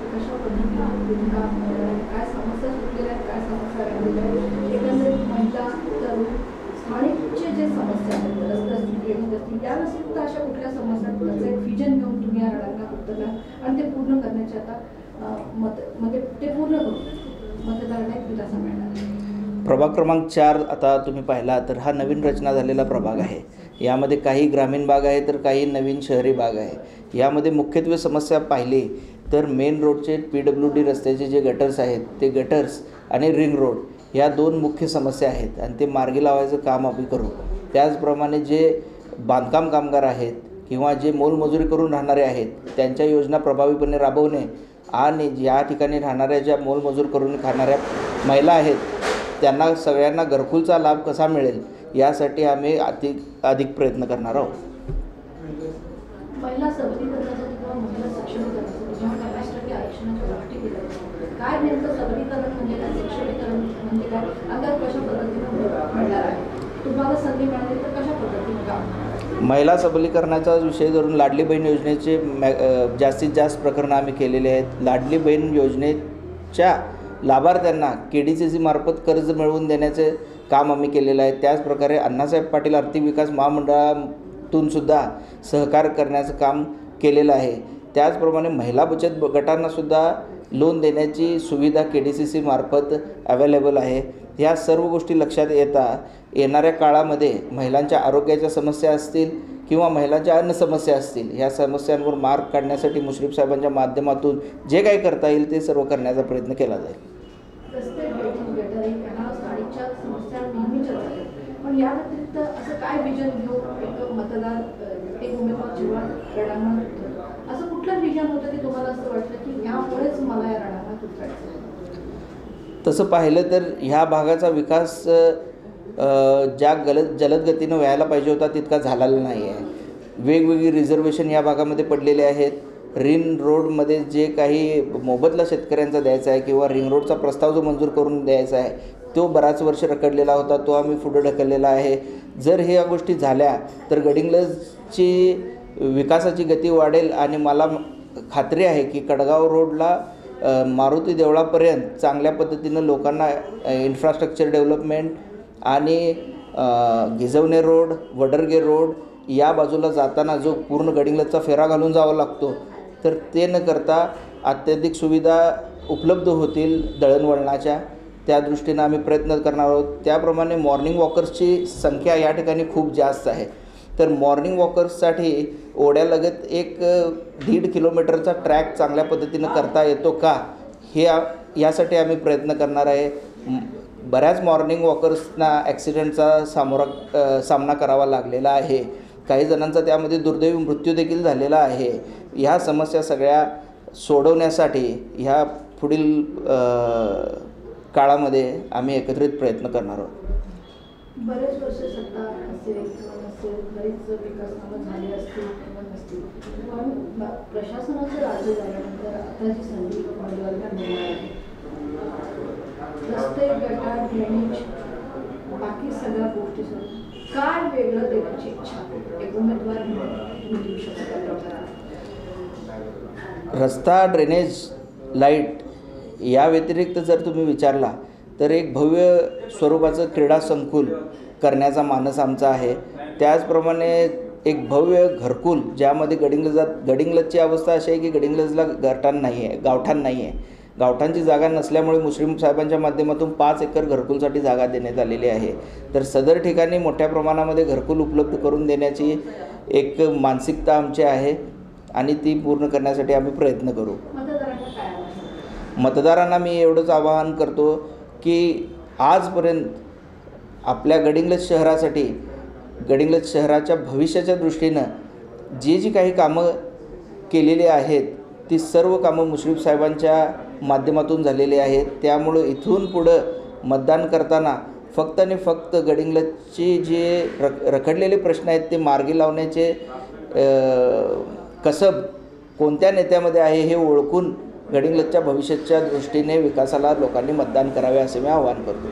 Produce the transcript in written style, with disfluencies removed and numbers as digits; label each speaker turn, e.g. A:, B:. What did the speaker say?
A: कशा पद्धतीने काम काय समस्या सुटलेल्या आहेत, काय समस्या राहिलेल्या आहेत, एकंदरीत महिला तरुण स्थानिकचे जे समस्या आहेत, रस्ते असतील, ड्रेनेज असतील, या व्यतिरिक्त अशा कुठल्या समस्या त्याचं एक विजन घेऊन तुम्ही या रडांना उतरला आणि ते पूर्ण करण्याचे आता म्हणजे ते पूर्ण करून मतदारांना एक दिलासा मिळणार.
B: प्रभाग क्रमांक 4 आता तुम्ही पाहिला तर हा नवीन रचना झालेला प्रभाग आहे. यामध्ये काही ग्रामीण भाग आहे तर काही नवीन शहरी भाग आहे. यामध्ये मुख्यत्वे समस्या पाहिली तर मेन रोडचे PWD रस्त्याचे जे गटर्स आहेत ते गटर्स आणि रिंग रोड या दोन मुख्य समस्या आहेत आणि ते मार्गी लावायचं काम आम्ही करू. त्याचप्रमाणे जे बांधकाम कामगार आहेत किंवा जे मोलमजुरी करून राहणारे आहेत त्यांच्या योजना प्रभावीपणे राबवणे आणि या ठिकाणी राहणाऱ्या ज्या मोलमजूर करून खाणाऱ्या महिला आहेत त्यांना सगळ्यांना घरकुलचा लाभ कसा मिळेल यासाठी आम्ही अधिक प्रयत्न करणार आहोत.
A: महिला सबलीकरणासाठी किंवा महिला सक्षमीकरणासाठी जेव्हा 50% आरक्षणाच्या गोष्टी केल्या, काय नेमकं सबलीकरण म्हणजे काय, सक्षमीकरण म्हणजे काय, अगर कशा पद्धतीने मिळणार आहे, तुम्हाला संधी मिळाली तर कशा पद्धतीने काम?
B: महिला सबलीकरणाचा विषय धरून लाडली बहीण योजनेचे जास्तीत जास्त प्रकरणं आम्ही केलेले आहेत. लाडली बहीण योजनेच्या लाभार्थ्यांना KDCC मार्फत कर्ज मिळवून देण्याचे काम आम्ही केलेलं आहे. त्याचप्रकारे अण्णासाहेब पाटील आर्थिक विकास महामंडळातून सुद्धा सहकार्य करण्याचं काम केलेलं आहे. त्याचप्रमाणे महिला बचत गटांनासुद्धा लोन देण्याची सुविधा KDCC मार्फत अवेलेबल आहे. ह्या सर्व गोष्टी लक्षात येणाऱ्या काळामध्ये महिलांच्या आरोग्याच्या समस्या असतील किंवा महिलांच्या अन्य समस्या असतील ह्या समस्यांवर मार्ग काढण्यासाठी मुश्रीफ साहेबांच्या माध्यमातून जे काही करता येईल ते सर्व करण्याचा प्रयत्न केला जाईल.
A: रस्ते स्थानिकच्या समस्या नेहमीच्याच आहेत, पण या व्यतिरिक्त असं काय विजन घेऊन एक मतदार एक उमेदवार जेव्हा रडांना असं कुठलं विजन होतं की तुम्हाला असं वाटलं की यामुळेच मला या रडांना उतरायचं?
B: तसं पाहिलं तर ह्या भागाचा विकास ज्या जलद गतीनं व्हायला पाहिजे होता तितका झालेला नाही आहे. वेगवेगळी रिझर्वेशन या भागामध्ये पडलेले आहेत. रिंग रोडमध्ये जे काही मोबदला शेतकऱ्यांचा द्यायचा आहे किंवा रिंग रोडचा प्रस्ताव जो मंजूर करून द्यायचा आहे तो बराच वर्ष रखडलेला होता, तो आम्ही पुढे ढकललेला आहे. जर ह्या गोष्टी झाल्या तर गडिंग्लजची विकासाची गती वाढेल आणि मला खात्री आहे की कडगाव रोडला मारुती देवळापर्यंत चांगल्या पद्धतीनं लोकांना इन्फ्रास्ट्रक्चर डेव्हलपमेंट आणि गिजवणे रोड, वडरगे रोड या बाजूला जाताना जो पूर्ण गडिंग्लजचा फेरा घालून जावा लागतो तर ते न करता अत्याधिक सुविधा उपलब्ध होतील दळणवळणाच्या, त्या दृष्टीनं आम्ही प्रयत्न करणार आहोत. त्याप्रमाणे मॉर्निंग वॉकर्सची संख्या या ठिकाणी खूप जास्त आहे. तर मॉर्निंग वॉकर्ससाठी ओढ्यालगत एक 1.5 किलोमीटरचा ट्रॅक चांगल्या पद्धतीनं करता येतो का हे यासाठी आम्ही प्रयत्न करणार आहे. बऱ्याच मॉर्निंग वॉकर्सना ॲक्सिडेंटचा सामना करावा लागलेला आहे. काही जणांचा त्यामध्ये दुर्दैवी मृत्यू देखील झालेला आहे. ह्या समस्या सगळ्या सोडवण्यासाठी ह्या पुढील काळामध्ये आम्ही एकत्रित प्रयत्न करणार आहोत.
A: बरेच वर्ष सत्ता असेल बरेच विकास कामं झाले असतील किंवा नसतील, पण प्रशासनाचं राज्य झाल्यानंतर आता जी संधी उमेदवारांना मिळणार आहे, रस्ते, गटार, ड्रेनेज, बाकी सगळ्या गोष्टी काय वेगळं देण्याची इच्छा एक उमेदवार म्हणून देऊ शकता?
B: रस्ता, ड्रेनेज, लाईट या व्यतिरिक्त जर तुम्ही विचारला तर एक भव्य स्वरूपाचं क्रीडा संकुल करण्याचा मानस आमचा आहे. त्याचप्रमाणे एक भव्य घरकुल ज्यामध्ये गडिंग्लजची अवस्था अशी आहे की गडिंग्लजला गावठाण नाही आहे. गावठांची जागा नसल्यामुळे मुश्रीफ साहेबांच्या माध्यमातून 5 एकर घरकुलसाठी जागा देण्यात आलेली आहे. तर सदर ठिकाणी मोठ्या प्रमाणामध्ये घरकुल उपलब्ध करून देण्याची एक मानसिकता आमची आहे आणि ती पूर्ण करण्यासाठी आम्ही प्रयत्न करू. मतदारांना मी एवढंच आवाहन करतो की आजपर्यंत आपल्या गडिंग्लज शहरासाठी, गडिंग्लज शहराच्या भविष्याच्या दृष्टीनं जी काही कामं केलेली आहेत ती सर्व कामं मुश्रीफ साहेबांच्या माध्यमातून झालेली आहेत. त्यामुळं इथून पुढं मतदान करताना फक्त आणि फक्त गडिंग्लजची जे रखडलेले प्रश्न आहेत ते मार्गी लावण्याचे कसब कोणत्या नेत्यामध्ये आहे हे ओळखून गडिंग्लजच्या भविष्याच्या दृष्टीने विकासाला लोकांनी मतदान करावे असे मी आवाहन करतो.